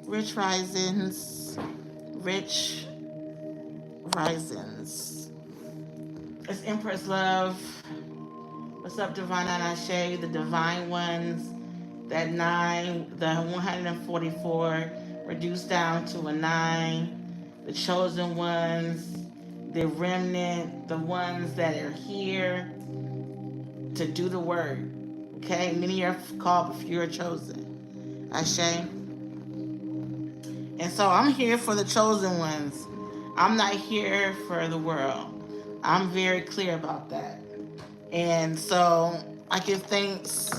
Rich Risings. Rich Risings. It's Empress Love. What's up, Divine Anashe? The Divine Ones. That 9, the 144 reduced down to a 9. The Chosen Ones. The Remnant. The ones that are here to do the work. Okay? Many are called, but few are chosen. Ashe. And so I'm here for the chosen ones. I'm not here for the world. I'm very clear about that. And so I give thanks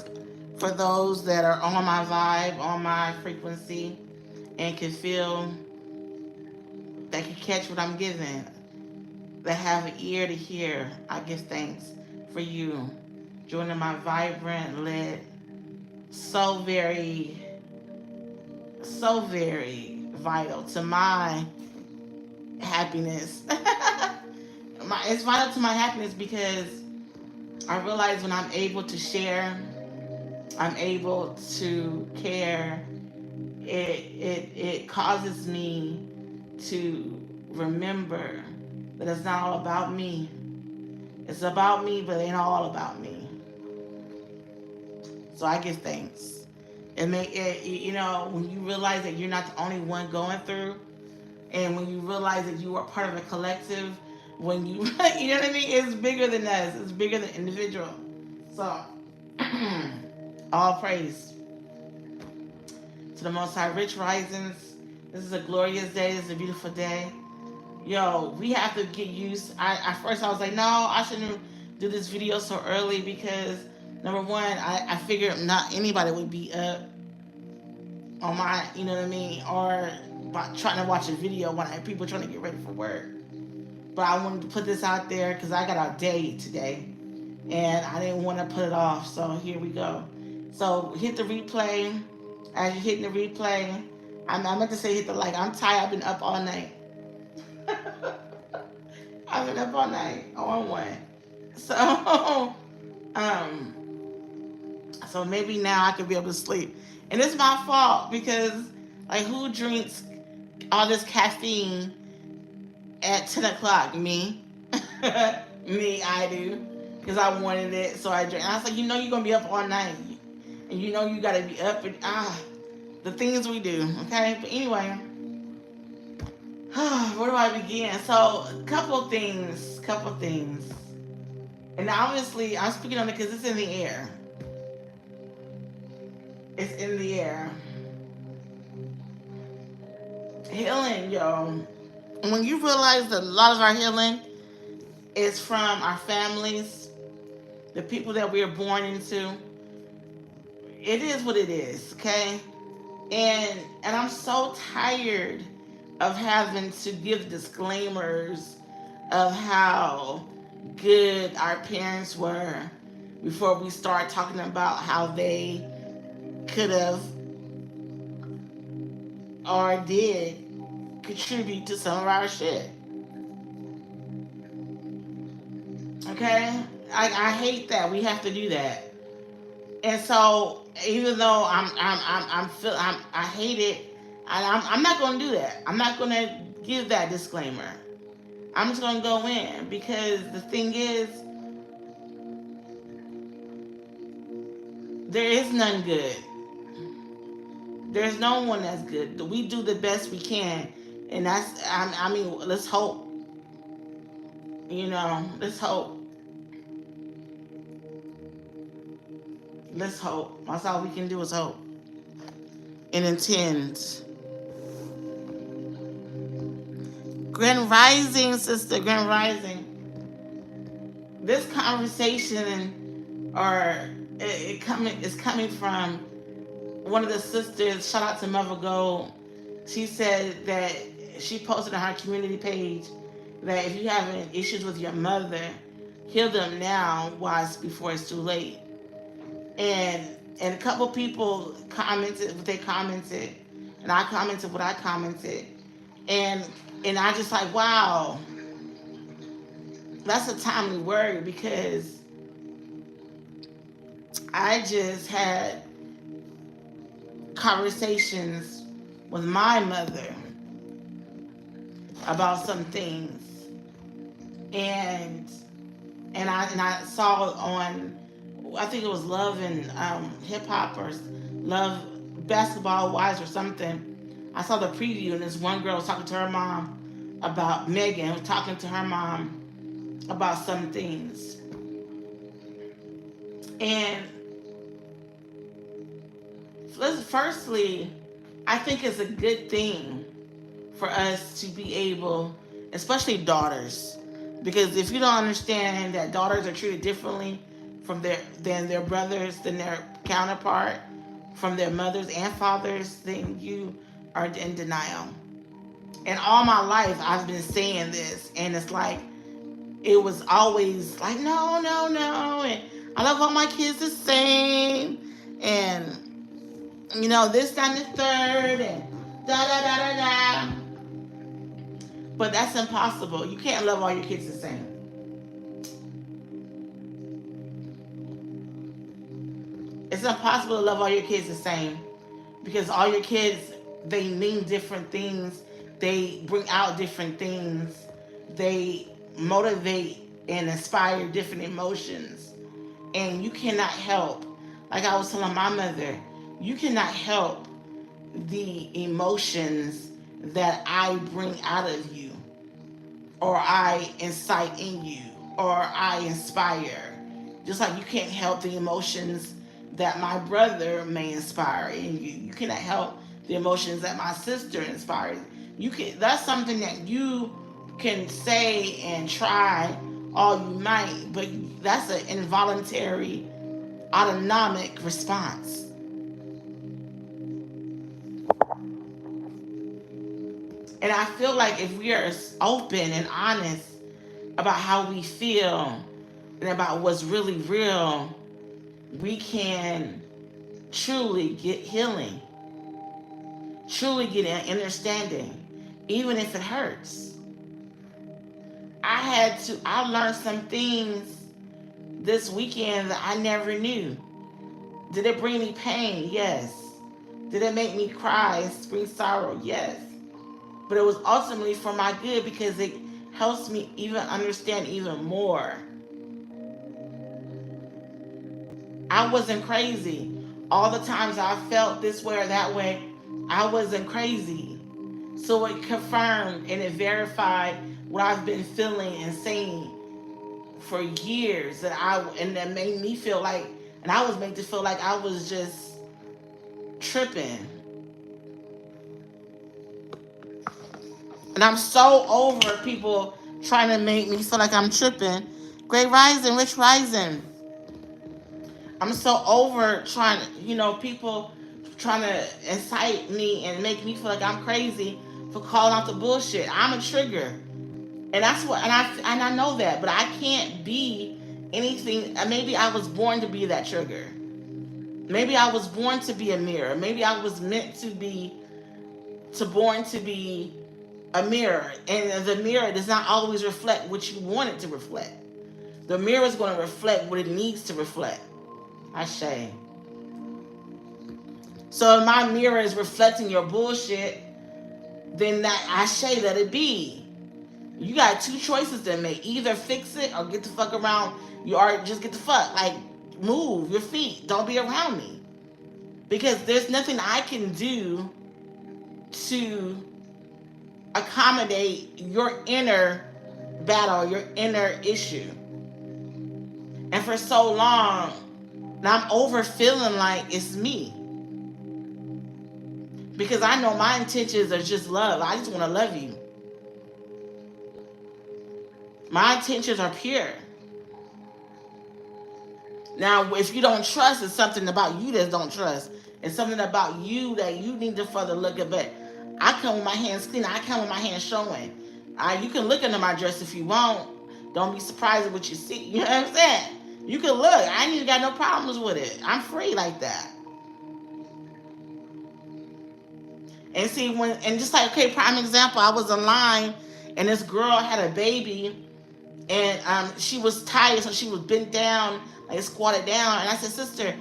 for those that are on my vibe, on my frequency, and can feel, that can catch what I'm giving, that have an ear to hear. I give thanks for you joining my vibrant, lit, so very, so very vital to my happiness. It's vital to my happiness because I realize when I'm able to share, I'm able to care. It causes me to remember that it's not all about me. It's about me, but it ain't all about me. So I give thanks. When you realize that you're not the only one going through, and when you realize that you are part of a collective, when you, you know what I mean? It's bigger than us. It's bigger than individual. So, all praise to the Most High. Rich Risings. This is a glorious day. This is a beautiful day. Yo, we have to get used. At first I was like, no, I shouldn't do this video so early because number one, I figured not anybody would be up on my, you know what I mean, or trying to watch a video when people trying to get ready for work. But I wanted to put this out there because I got a date today, and I didn't want to put it off. So here we go. So hit the replay. As you're hitting the replay, I meant to say hit the like. I'm tired. I've been up all night. I've been up all night on one. So, um, so maybe now I can be able to sleep. And it's my fault because, like, who drinks all this caffeine at 10 o'clock? Me. Me, I do. Because I wanted it, so I drank. And I was like, you're going to be up all night. And you got to be up and, the things we do, okay? But anyway, where do I begin? So, a couple things. And obviously, I'm speaking on it because it's in the air. It's in the air. Healing, yo. When you realize that a lot of our healing is from our families, the people that we are born into, it is what it is, okay? And I'm so tired of having to give disclaimers of how good our parents were before we start talking about how they could have or did contribute to some of our shit. Okay? I hate that we have to do that. And so even though I hate it, and I'm not going to do that. I'm not going to give that disclaimer. I'm just going to go in because the thing is, there is none good. There's no one that's good. We do the best we can, and let's hope. Let's hope. Let's hope. That's all we can do is hope and intend. Grand Rising, sister, Grand Rising. This conversation is coming from one of the sisters. Shout out to Mother Gold. She said that she posted on her community page that if you have any issues with your mother, heal them now before it's too late. And a couple people commented what they commented, and I commented what I commented, and I just like, wow, that's a timely word because I just had conversations with my mother about some things, and I saw on, I think it was Love and Hip Hop, or Love Basketball Wives or something. I saw the preview, and this one girl was talking to her mom about Megan, was talking to her mom about some things. And firstly, I think it's a good thing for us to be able, especially daughters, because if you don't understand that daughters are treated differently than their brothers, than their counterpart, from their mothers and fathers, then you are in denial. And all my life I've been saying this, and it's like it was always like, no, no, no, and I love all my kids the same, and this, that, and the third, and da da da da da. But that's impossible. You can't love all your kids the same. It's impossible to love all your kids the same, because all your kids, they mean different things. They bring out different things. They motivate and inspire different emotions. And you cannot help, like I was telling my mother, you cannot help the emotions that I bring out of you, or I incite in you, or I inspire. Just like you can't help the emotions that my brother may inspire in you. You cannot help the emotions that my sister inspires. That's something that you can say and try all you might, but that's an involuntary, autonomic response. And I feel like if we are open and honest about how we feel and about what's really real, we can truly get healing, truly get an understanding, even if it hurts. I learned some things this weekend that I never knew. Did it bring me pain? Yes. Did it make me cry and bring sorrow? Yes. But it was ultimately for my good, because it helps me even understand even more. I wasn't crazy. All the times I felt this way or that way, I wasn't crazy. So it confirmed and it verified what I've been feeling and saying for years, and that made me feel like, and I was made to feel like I was just tripping. And I'm so over people trying to make me feel like I'm tripping. Great Rising, Rich Rising. I'm so over people trying to incite me and make me feel like I'm crazy for calling out the bullshit. I'm a trigger. And that's what, and I know that, but I can't be anything. Maybe I was born to be that trigger. Maybe I was born to be a mirror. Maybe I was meant to be, born to be a mirror. And the mirror does not always reflect what you want it to reflect. The mirror is going to reflect what it needs to reflect. I say. So if my mirror is reflecting your bullshit, then that I say let it be. You got two choices to make. Either fix it or get the fuck around. Just get the fuck. Like, move your feet. Don't be around me. Because there's nothing I can do to accommodate your inner battle, your inner issue. And for so long, I'm over feeling like it's me. Because I know my intentions are just love. I just want to love you. My intentions are pure. Now, if you don't trust, it's something about you that don't trust. It's something about you that you need to further look at. But I come with my hands clean. I come with my hands showing. You can look under my dress if you want. Don't be surprised at what you see. You know what I'm saying? You can look. I ain't even got no problems with it. I'm free like that. And see, and just like, okay, prime example, I was in line and this girl had a baby and she was tired, so she was bent down, like squatted down. And I said, sister,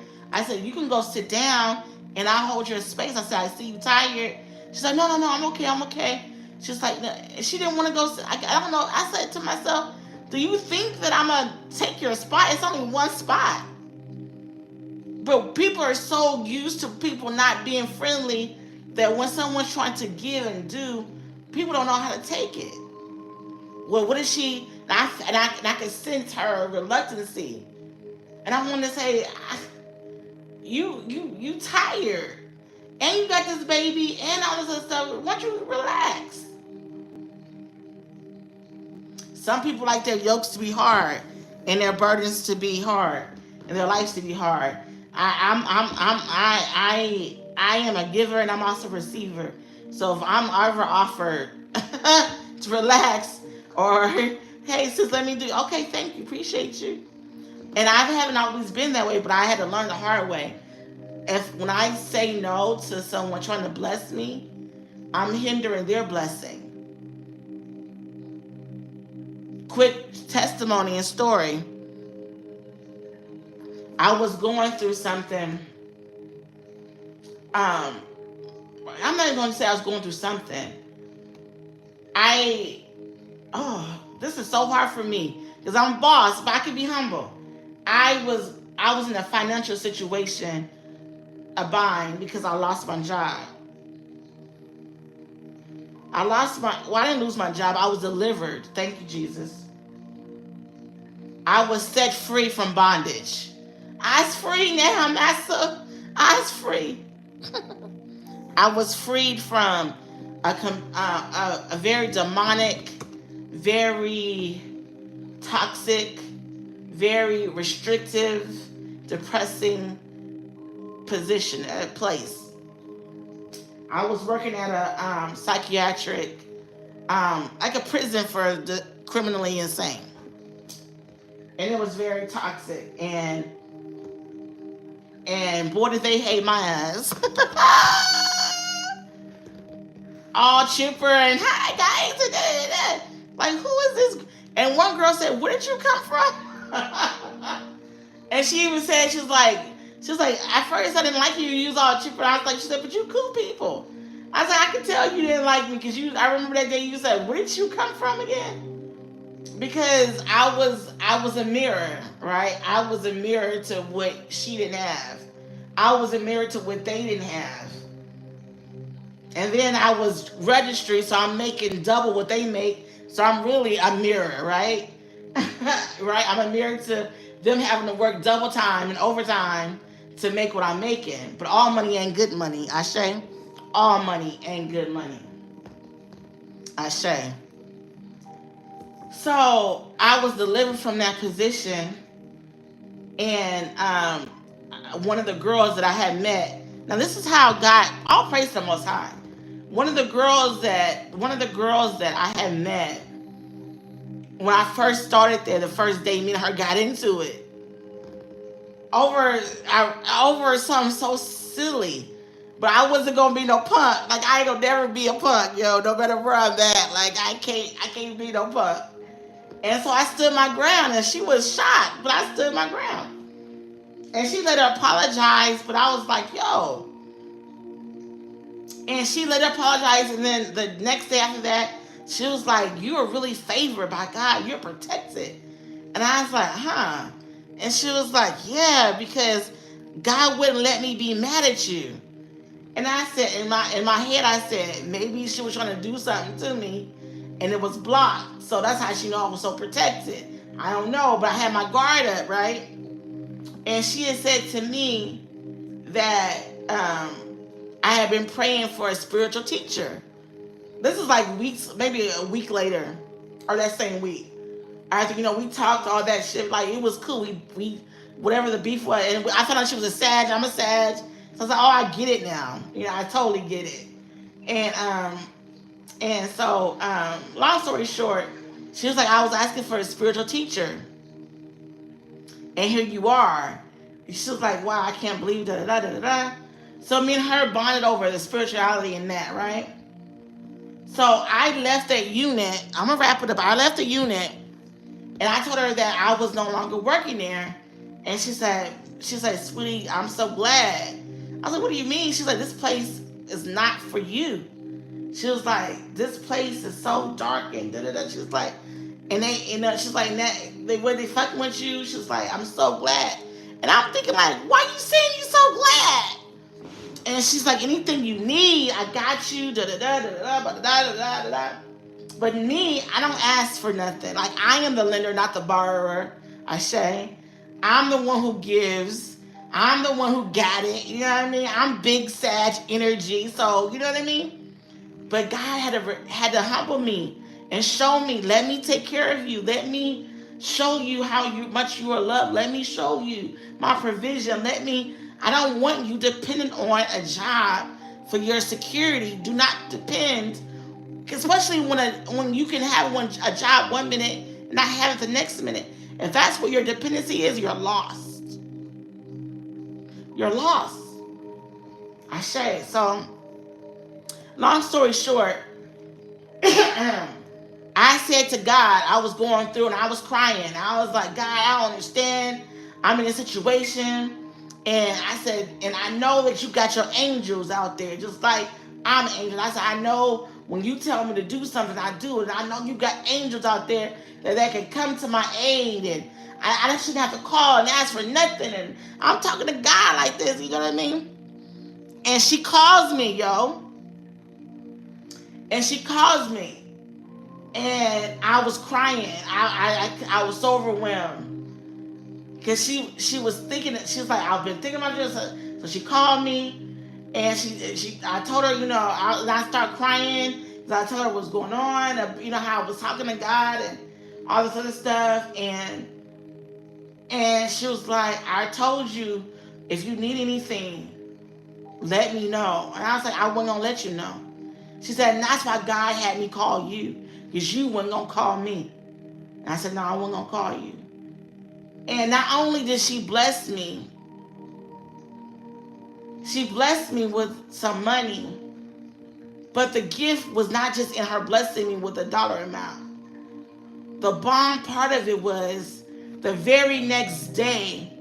you can go sit down and I'll hold your space. I said, I see you tired. She's like, no, I'm okay, I'm okay. She's like, no. She didn't want to go. I don't know. I said to myself, do you think that I'm going to take your spot? It's only one spot. But people are so used to people not being friendly that when someone's trying to give and do, people don't know how to take it. Well, what is she? And I can sense her reluctancy. And I want to say, you tired, and you got this baby and all this other stuff. Why don't you relax? Some people like their yokes to be hard, and their burdens to be hard, and their lives to be hard. I am a giver, and I'm also a receiver. So if I'm ever offered to relax, or hey sis, let me do, okay, thank you, appreciate you. And I haven't always been that way, but I had to learn the hard way. When I say no to someone trying to bless me, I'm hindering their blessing. Quick testimony and story. I was going through something. I'm not even going to say I was going through something. This is so hard for me because I'm a boss, but I can be humble. I was in a financial situation, a bind, because I lost my job. I didn't lose my job. I was delivered. Thank you, Jesus. I was set free from bondage. I's free now, Master. I's free. I was freed from a very demonic, very toxic, very restrictive, depressing position, place. I was working at a psychiatric, like a prison for the criminally insane. And it was very toxic, and boy did they hate my ass. All chipper and hi guys, like who is this? And one girl said, "Where did you come from?" And she even said, she was like, at first I didn't like you use all chipper. I was like, she said, but you cool people. I was like, I could tell you didn't like me because I remember that day you said, "Where did you come from again?" Because I was a mirror, right? I was a mirror to what she didn't have. I was a mirror to what they didn't have. And then I was registry, so I'm making double what they make. So I'm really a mirror, right? Right? I'm a mirror to them having to work double time and overtime to make what I'm making. But all money ain't good money, Ashe. All money ain't good money, Ashe. So I was delivered from that position, and one of the girls that I had met. Now this is how God. All praise the Most High. One of the girls that I had met when I first started there, the first day me and her got into it over something so silly. But I wasn't gonna be no punk. Like I ain't gonna never be a punk, yo. No matter where I'm at. Like I can't be no punk. And so I stood my ground, and she was shocked, but I stood my ground. And she let her apologize, but I was like, yo. And she let her apologize, and then the next day after that, she was like, you are really favored by God. You're protected. And I was like, huh? And she was like, yeah, because God wouldn't let me be mad at you. And I said, in my head, I said, maybe she was trying to do something to me, and it was blocked. So that's how she knew I was so protected. I don't know, but I had my guard up, right? And she had said to me that I had been praying for a spiritual teacher. This is like weeks, maybe a week later, or that same week. After, we talked all that shit. Like, it was cool. We whatever the beef was. And I found out she was a Sag. I'm a Sag. So I was like, oh, I get it now. I totally get it. And so, long story short, she was like, I was asking for a spiritual teacher. And here you are. She was like, wow, I can't believe da-da-da-da-da. So me and her bonded over the spirituality in that, right? So I left that unit. I'm going to wrap it up. I left the unit, and I told her that I was no longer working there. And she said, sweetie, I'm so glad. I was like, what do you mean? She's like, this place is not for you. She was like, this place is so dark and da da da. She was like, and they, she's like, when they fucking with you, she was like, I'm so glad. And I'm thinking like, why you saying you so glad? And she's like, anything you need, I got you. Da da da da da da da da da da. But me, I don't ask for nothing. Like, I am the lender, not the borrower. I say, I'm the one who gives. I'm the one who got it. You know what I mean? I'm big Sag energy. So, you know what I mean? But God had to humble me and show me, let me take care of you. Let me show you how much you are loved. Let me show you my provision. I don't want you dependent on a job for your security. Do not depend, especially when you can have a job 1 minute and not have it the next minute. If that's what your dependency is, you're lost. You're lost. I say. So, long story short, I said to God, I was going through and I was crying. I was like, God, I don't understand. I'm in a situation. And I said, and I know that you got your angels out there, just like I'm an angel. I said, I know when you tell me to do something, I do it. And I know you got angels out there that can come to my aid. And I shouldn't have to call and ask for nothing. And I'm talking to God like this, you know what I mean? And she calls me, yo. And she calls me. And I was crying. I was so overwhelmed. Because she was thinking, she was like, I've been thinking about this. So she called me. And I told her, I started crying. Because I told her what's going on. How I was talking to God and all this other stuff. And she was like, I told you, if you need anything, let me know. And I was like, I wasn't going to let you know. She said, and that's why God had me call you. Because you wasn't going to call me. And I said, no, I wasn't going to call you. And not only did she bless me, she blessed me with some money. But the gift was not just in her blessing me with a dollar amount. The bomb part of it was the very next day,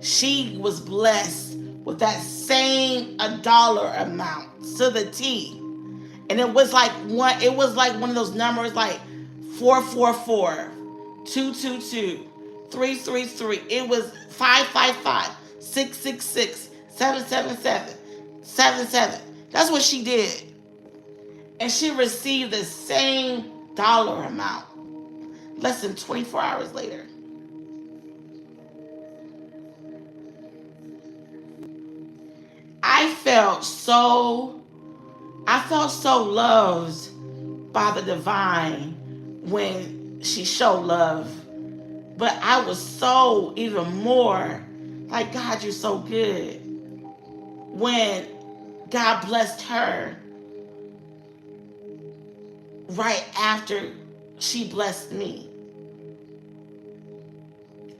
she was blessed with that same dollar amount to the T. And it was like one of those numbers like 444, 222, 333. It was 555, 666, 777, 77. That's what she did. And she received the same dollar amount less than 24 hours later. I felt so loved by the divine when she showed love. But I was so even more like, God, you're so good. When God blessed her right after she blessed me.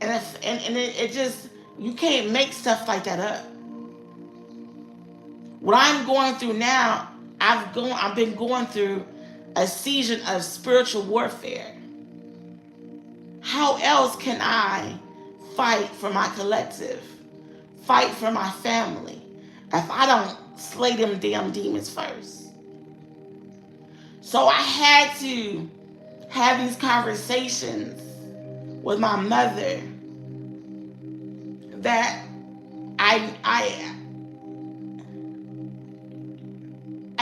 And it just, you can't make stuff like that up. What I'm going through now, I've been going through a season of spiritual warfare. How else can I fight for my collective, fight for my family, if I don't slay them damn demons first? So I had to have these conversations with my mother that I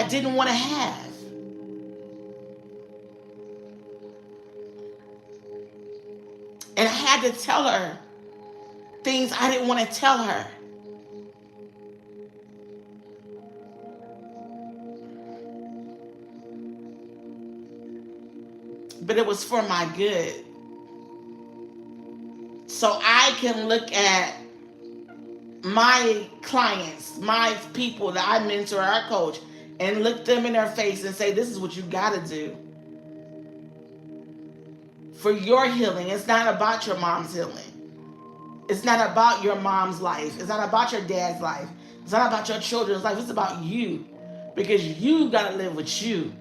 didn't want to have. And I had to tell her things I didn't want to tell her. But it was for my good. So I can look at my clients, my people that I mentor, I coach, and look them in their face and say, this is what you got to do for your healing. It's not about your mom's healing. It's not about your mom's life. It's not about your dad's life. It's not about your children's life. It's about you, because you got to live with you.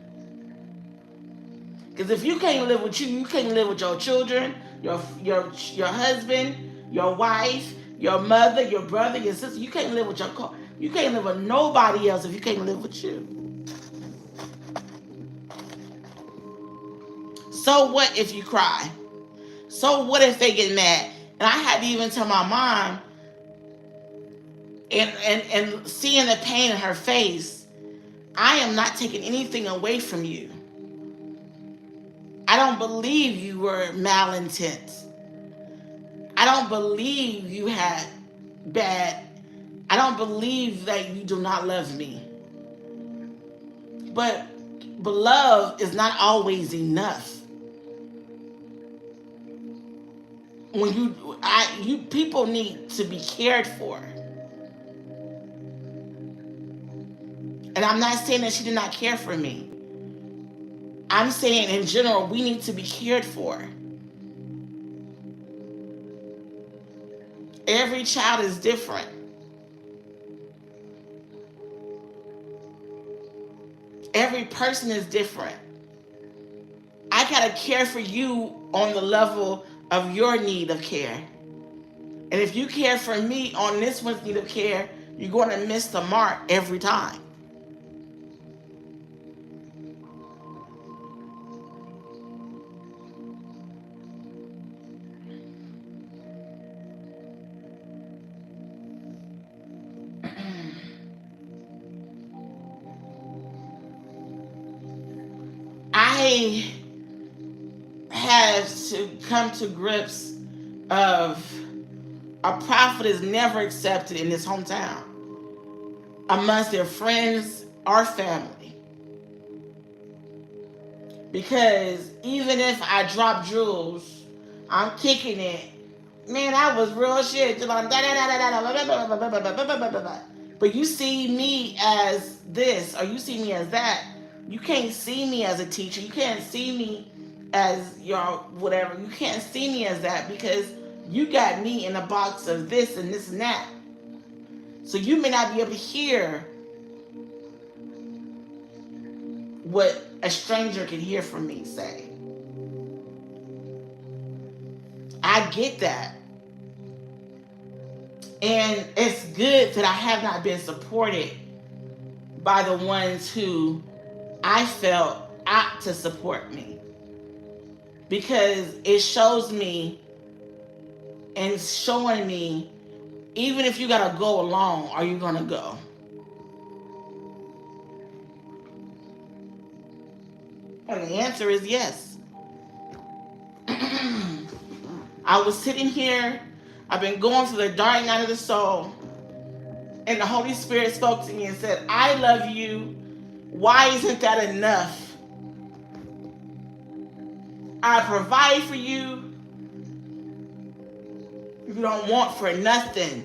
Because if you can't live with you, you can't live with your children, your husband, your wife, your mother, your brother, your sister. You can't live with you can't live with nobody else if you can't live with you. So what if you cry? So what if they get mad? And I had to even tell my mom, and seeing the pain in her face, I am not taking anything away from you. I don't believe you were malintent. I don't believe you had bad. I don't believe that you do not love me. But love is not always enough. When you people need to be cared for. And I'm not saying that she did not care for me. I'm saying in general, we need to be cared for. Every child is different. Every person is different. I gotta care for you on the level of your need of care. And if you care for me on this one's need of care, you're going to miss the mark every time. I have to come to grips of a prophet is never accepted in his hometown amongst their friends or family. Because even if I drop jewels, I'm kicking it. Man, that was real shit. But you see me as this, or you see me as that. You can't see me as a teacher. You can't see me as your whatever. You can't see me as that because you got me in a box of this and this and that. So you may not be able to hear what a stranger can hear from me say. I get that. And it's good that I have not been supported by the ones who I felt ought to support me. Because it shows me and showing me, even if you gotta go alone, are you gonna go? And the answer is yes. I was sitting here, I've been going through the dark night of the soul, and the Holy Spirit spoke to me and said, I love you. Why isn't that enough? I provide for you. You don't want for nothing.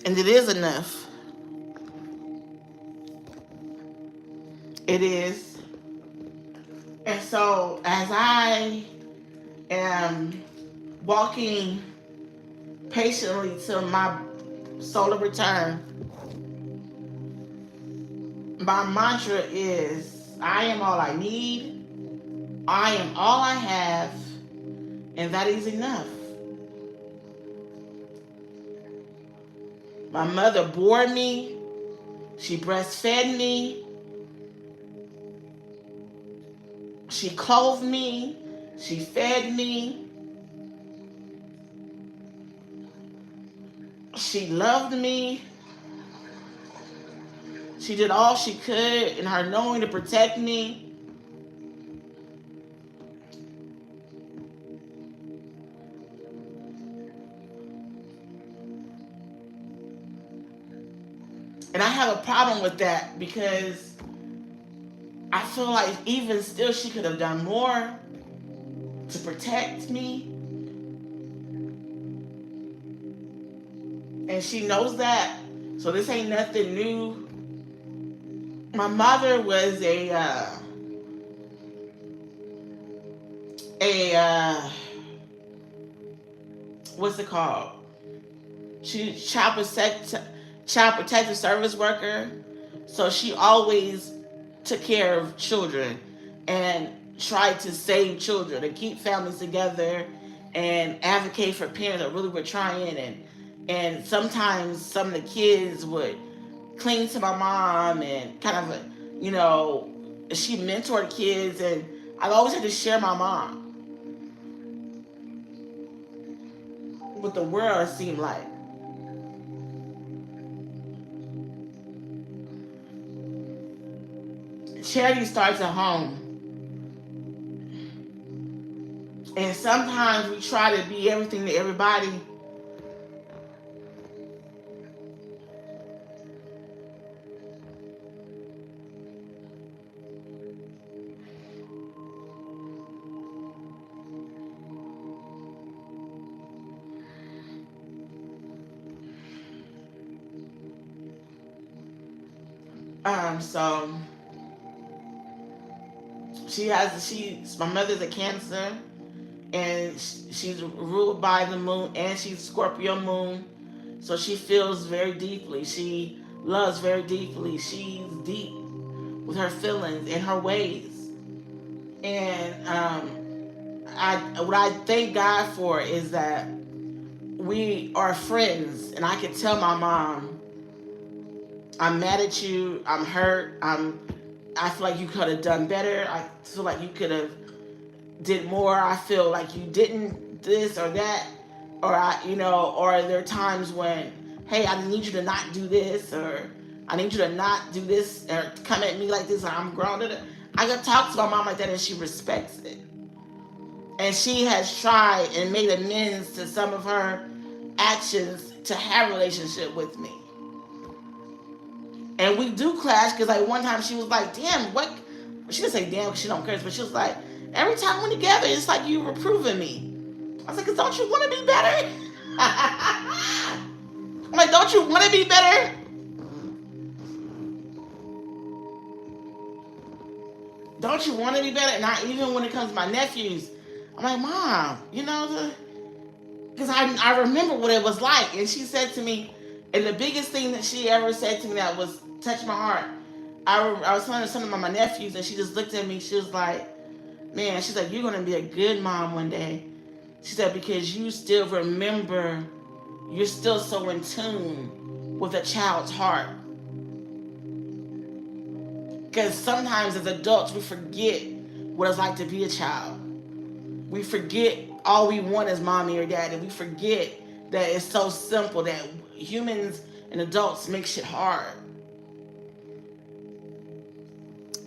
And it is enough. It is. And so as I am walking patiently to my solar return, my mantra is, I am all I need, I am all I have, and that is enough. My mother bore me, she breastfed me, she clothed me, she fed me, she loved me. She did all she could in her knowing to protect me. And I have a problem with that because I feel like even still she could have done more to protect me. And she knows that. So this ain't nothing new. My mother was what's it called? She child protective service worker. So she always took care of children and tried to save children and keep families together and advocate for parents that really were trying. And sometimes some of the kids would cling to my mom and kind of, she mentored kids, and I've always had to share my mom with the world, it seemed like. Charity starts at home. And sometimes we try to be everything to everybody. So my mother's a Cancer, and she's ruled by the moon, and she's Scorpio moon, so she feels very deeply. She loves very deeply. She's deep with her feelings and her ways. And what I thank God for is that we are friends, and I can tell my mom, I'm mad at you, I'm hurt, I feel like you could have done better, I feel like you could have did more, I feel like you didn't this or that, or or there are times when, hey, I need you to not do this, or I need you to not do this, or come at me like this, and I'm grounded. I can talk to my mom like that, and she respects it. And she has tried and made amends to some of her actions to have a relationship with me. And we do clash, because like one time she was like, damn, what? She didn't say damn because she don't curse, but she was like, every time we're together, it's like you reproving me. I was like, 'cause don't you want to be better? I'm like, don't you want to be better? Don't you want to be better? And even when it comes to my nephews, I'm like, Mom, because I remember what it was like. And she said to me, and the biggest thing that she ever said to me that was touched my heart, I was telling some of my nephews, and she just looked at me. She was like, man, she's like, you're going to be a good mom one day. She said, because you still remember, you're still so in tune with a child's heart. Because sometimes as adults, we forget what it's like to be a child. We forget all we want is mommy or daddy. We forget that it's so simple, that humans and adults make shit hard.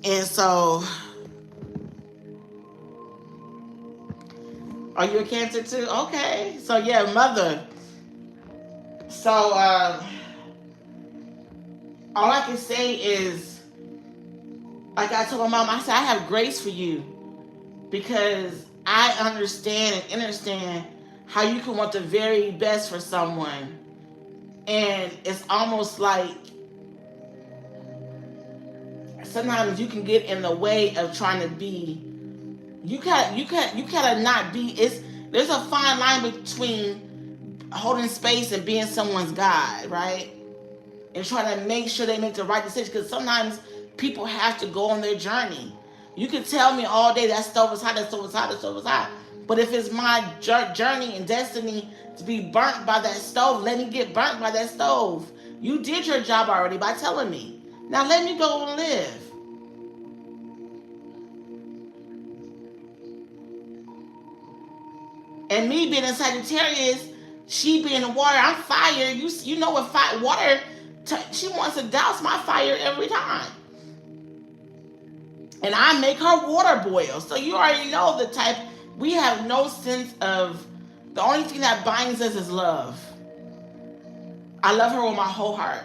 And so, are you a Cancer too? Okay. So yeah, mother. So all I can say is, like I told my mom, I said, I have grace for you, because I understand and understand how you can want the very best for someone, and it's almost like sometimes you can get in the way of trying to be. You gotta not be. There's a fine line between holding space and being someone's God, right? And trying to make sure they make the right decision, because sometimes people have to go on their journey. You can tell me all day that stove is hot, that stove is hot, that stove is hot. But if it's my journey and destiny to be burnt by that stove, let me get burnt by that stove. You did your job already by telling me. Now let me go and live. And me being a Sagittarius, she being water, I'm fire. You know what water, she wants to douse my fire every time. And I make her water boil. So you already know the type. We have no sense of, the only thing that binds us is love. I love her with my whole heart.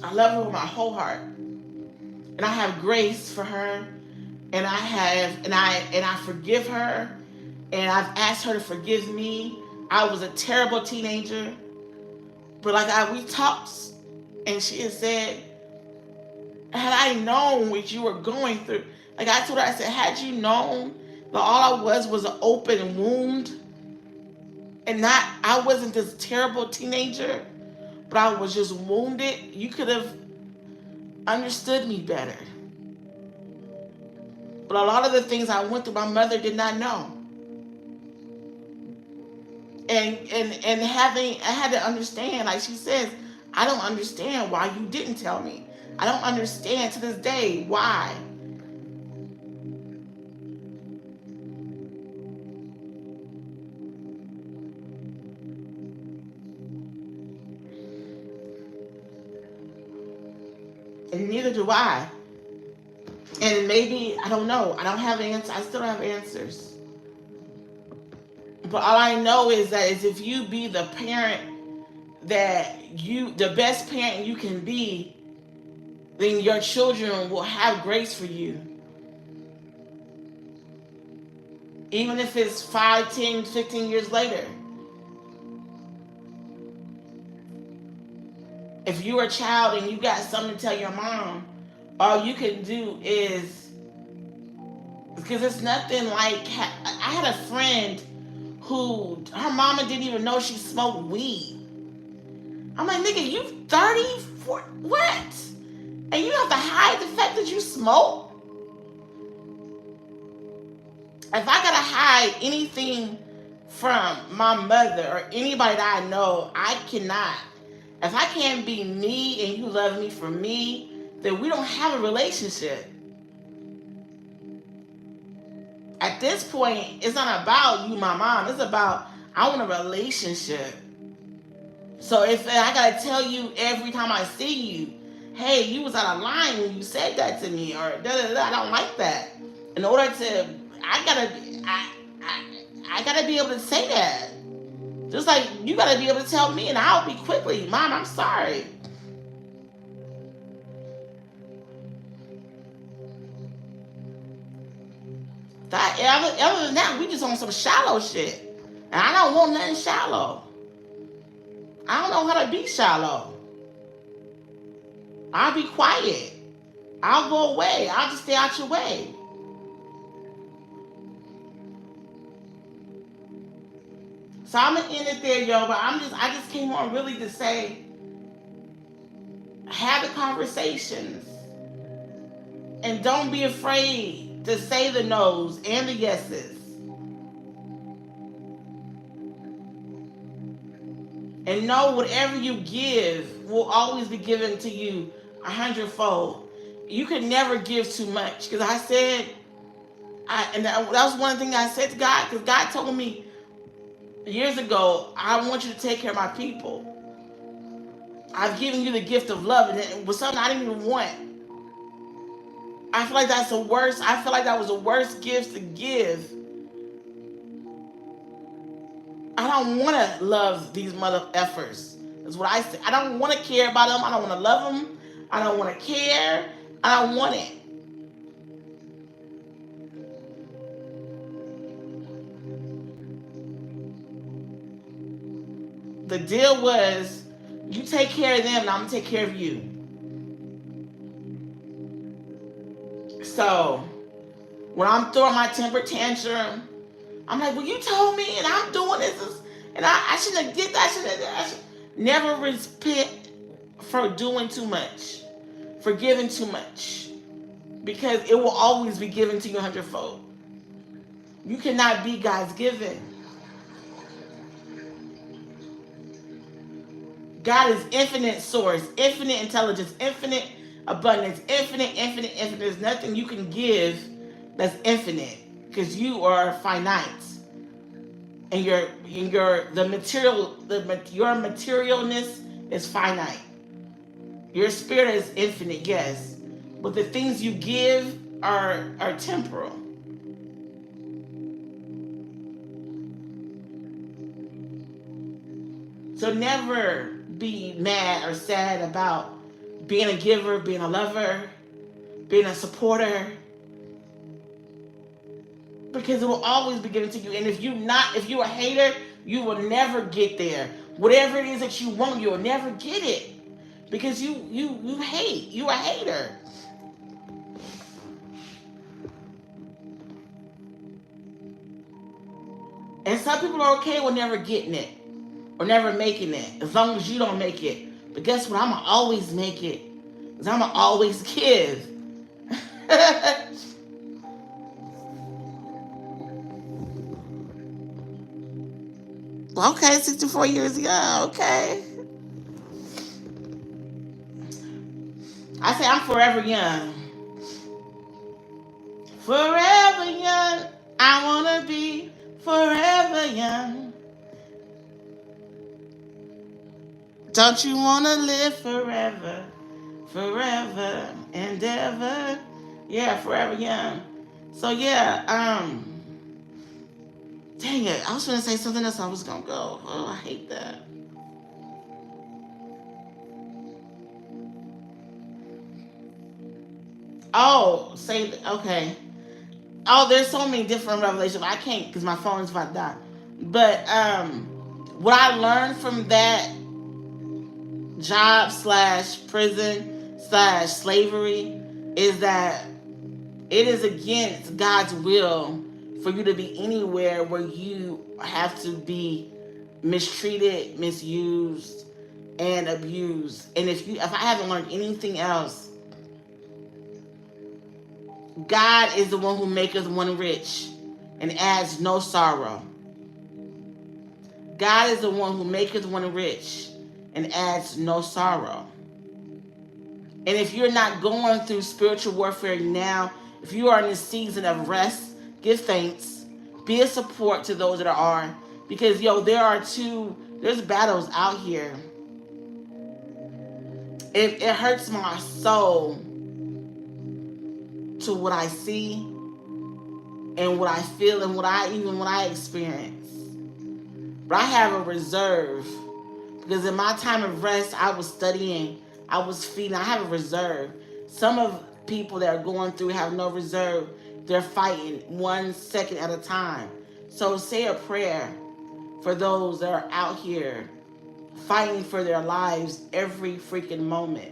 I love her with my whole heart. And I have grace for her. And I forgive her. And I've asked her to forgive me. I was a terrible teenager. But we talked, and she had said, had I known what you were going through, like I told her, I said, had you known that all I was an open wound, And not, I wasn't this terrible teenager, but I was just wounded. You could have understood me better. But a lot of the things I went through, my mother did not know. And having, I had to understand, like she says, I don't understand why you didn't tell me. I don't understand to this day why. And neither do I. And maybe, I don't know. I don't have answers. I still don't have answers. But all I know is that is if you be the parent the best parent you can be, then your children will have grace for you. Even if it's 5, 10, 15 years later. If you're a child and you got something to tell your mom, all you can do is, because it's nothing like, I had a friend who, her mama didn't even know she smoked weed. I'm like, nigga, you 34, what? And you have to hide the fact that you smoke? If I gotta hide anything from my mother or anybody that I know, I cannot. If I can't be me and you love me for me, then we don't have a relationship. At this point, it's not about you, my mom. It's about, I want a relationship. So if I gotta tell you every time I see you, hey, you was out of line when you said that to me, or I don't like that. In order to, I gotta be able to say that. Just like you gotta be able to tell me, and I'll be quickly, Mom, I'm sorry. Other than that, we just on some shallow shit. And I don't want nothing shallow. I don't know how to be shallow. I'll be quiet. I'll go away. I'll just stay out your way. So I'm gonna end it there, yo. But I just came on really to say, have the conversations, and don't be afraid to say the no's and the yeses. And know whatever you give will always be given to you 100-fold. You can never give too much. Because I said, that was one thing I said to God. Because God told me years ago, I want you to take care of my people. I've given you the gift of love. And it was something I didn't even want. I feel like that's the worst. I feel like that was the worst gift to give. I don't want to love these mother effers. That's what I say. I don't want to care about them. I don't want to love them. I don't want to care. I don't want it. The deal was, you take care of them, and I'm going to take care of you. So, when I'm throwing my temper tantrum, I'm like, well, you told me, and I'm doing this, and I shouldn't have did that. I should never repent for doing too much, for giving too much, because it will always be given to you 100-fold. You cannot be God's given. God is infinite source, infinite intelligence, infinite abundance, infinite. There's nothing you can give that's infinite, because you are finite, and your materialness is finite. Your spirit is infinite, yes, but the things you give are temporal. So never be mad or sad about being a giver, being a lover, being a supporter, because it will always be given to you. And if you're a hater, you will never get there. Whatever it is that you want, you will never get it, because you hate. You're a hater. And some people are okay with never getting it or never making it, as long as you don't make it. But guess what? I'm going to always make it, because I'm going to always give. Okay, 64 years ago. Okay. I say I'm forever young. Forever young. I want to be forever young. Don't you want to live forever? Forever and ever. Yeah, forever young. So yeah, dang it. I was going to say something else. I was going to go. Oh, I hate that. Oh, say, okay. Oh, there's so many different revelations. I can't because my phone's about to die. But what I learned from that job slash prison slash slavery is that it is against God's will for you to be anywhere where you have to be mistreated, misused, and abused. And if I haven't learned anything else, God is the one who maketh one rich and adds no sorrow. God is the one who maketh one rich and adds no sorrow. And if you're not going through spiritual warfare now, if you are in a season of rest, give thanks. Be a support to those that are. Because, there's battles out here. It hurts my soul to what I see and what I feel and what I experience. But I have a reserve, because in my time of rest, I was studying, I was feeding. I have a reserve. Some of people that are going through have no reserve. They're fighting 1 second at a time. So say a prayer for those that are out here fighting for their lives every freaking moment.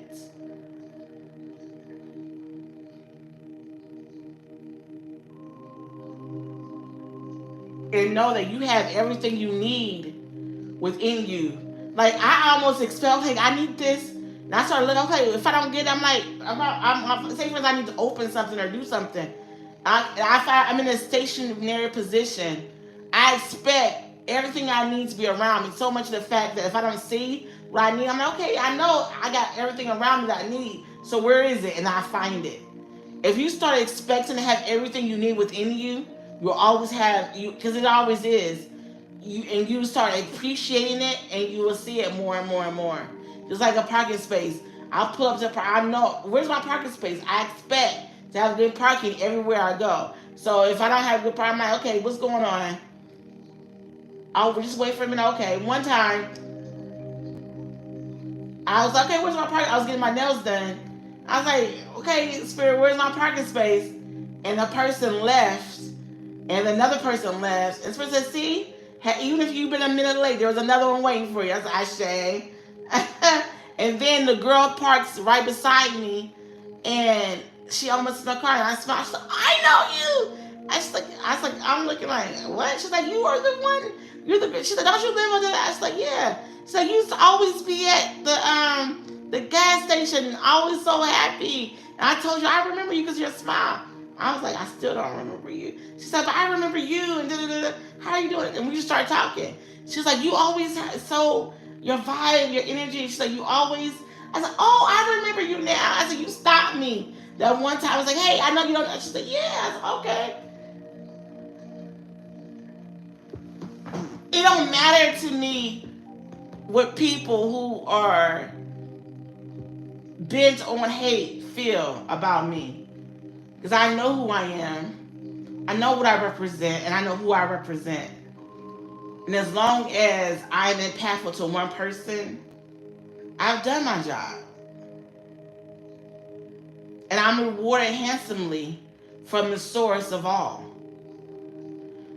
And know that you have everything you need within you. Like, I almost expect, okay, I need this. And I started looking, okay, if I don't get it, I'm like, say for instance, I need to open something or do something. I'm in a stationary position. I expect everything I need to be around me. So much of the fact that if I don't see what I need, I'm like, okay, I know I got everything around me that I need. So where is it? And I find it. If you start expecting to have everything you need within you, you'll always have you, because it always is. You start appreciating it, and you will see it more and more and more. Just like a parking space. I'll pull up to I know where's my parking space. I expect to have good parking everywhere I go. So if I don't have good parking, I'm like, okay, what's going on? I'll just wait for a minute. Okay, one time I was like, okay, where's my parking? I was getting my nails done. I was like, okay, Spirit, where's my parking space? And the person left, and another person left. And the person said, see, even if you've been a minute late, there was another one waiting for you. I said, I shame. And then the girl parks right beside me, and she almost in the car, and I smiled. She's like, I know you. I was like, I'm looking like, what? She's like, you are the one. You're the. She's like, don't you live on that? I was like, yeah. She's like, you used to always be at the gas station, always so happy. And I told you, I remember you because your smile. I was like, I still don't remember you. She said, but I remember you, and da-da-da-da. How are you doing? And we just started talking. She's like, you always so your vibe, your energy. She's like, you always. I was like, oh, I remember you now. I said, you stopped me that one time. I was like, hey, I know you don't. She's like, yeah. I said, okay. It don't matter to me what people who are bent on hate feel about me, because I know who I am, I know what I represent, and I know who I represent. And as long as I'm impactful to one person, I've done my job. And I'm rewarded handsomely from the source of all.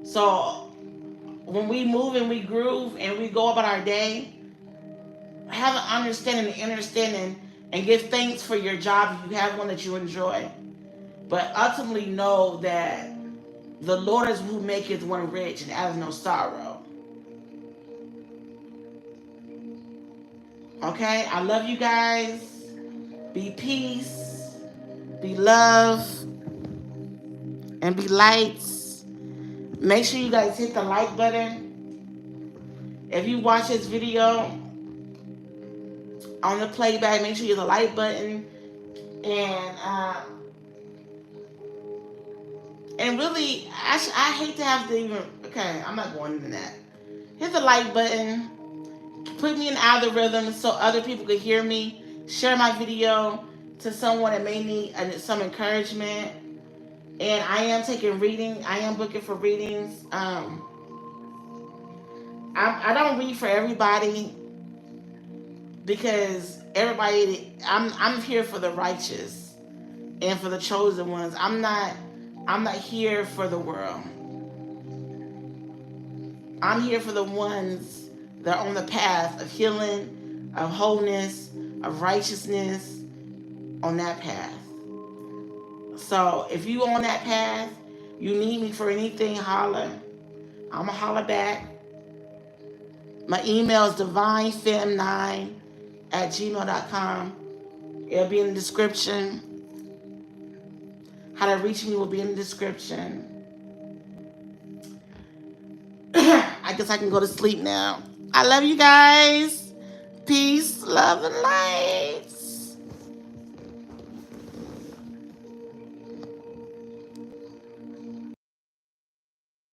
So when we move and we groove and we go about our day, have an understanding, and give thanks for your job if you have one that you enjoy. But ultimately know that The Lord is who maketh one rich and addeth no sorrow. Okay? I love you guys. Be peace. Be love. And be lights. Make sure you guys hit the like button. If you watch this video on the playback, make sure you hit the like button. And really, I hate to have to even... Okay, I'm not going into that. Hit the like button. Put me in algorithm so other people can hear me. Share my video to someone that may need some encouragement. And I am taking reading. I am booking for readings. I don't read for everybody because everybody. I'm here for the righteous and for the chosen ones. I'm not here for the world. I'm here for the ones that are on the path of healing, of wholeness, of righteousness, on that path. So if you on that path, you need me for anything, holler. I'ma holler back. My email is divinefem9@gmail.com. It'll be in the description. How to reach me will be in the description. I guess I can go to sleep now. I love you guys. Peace, love, and light.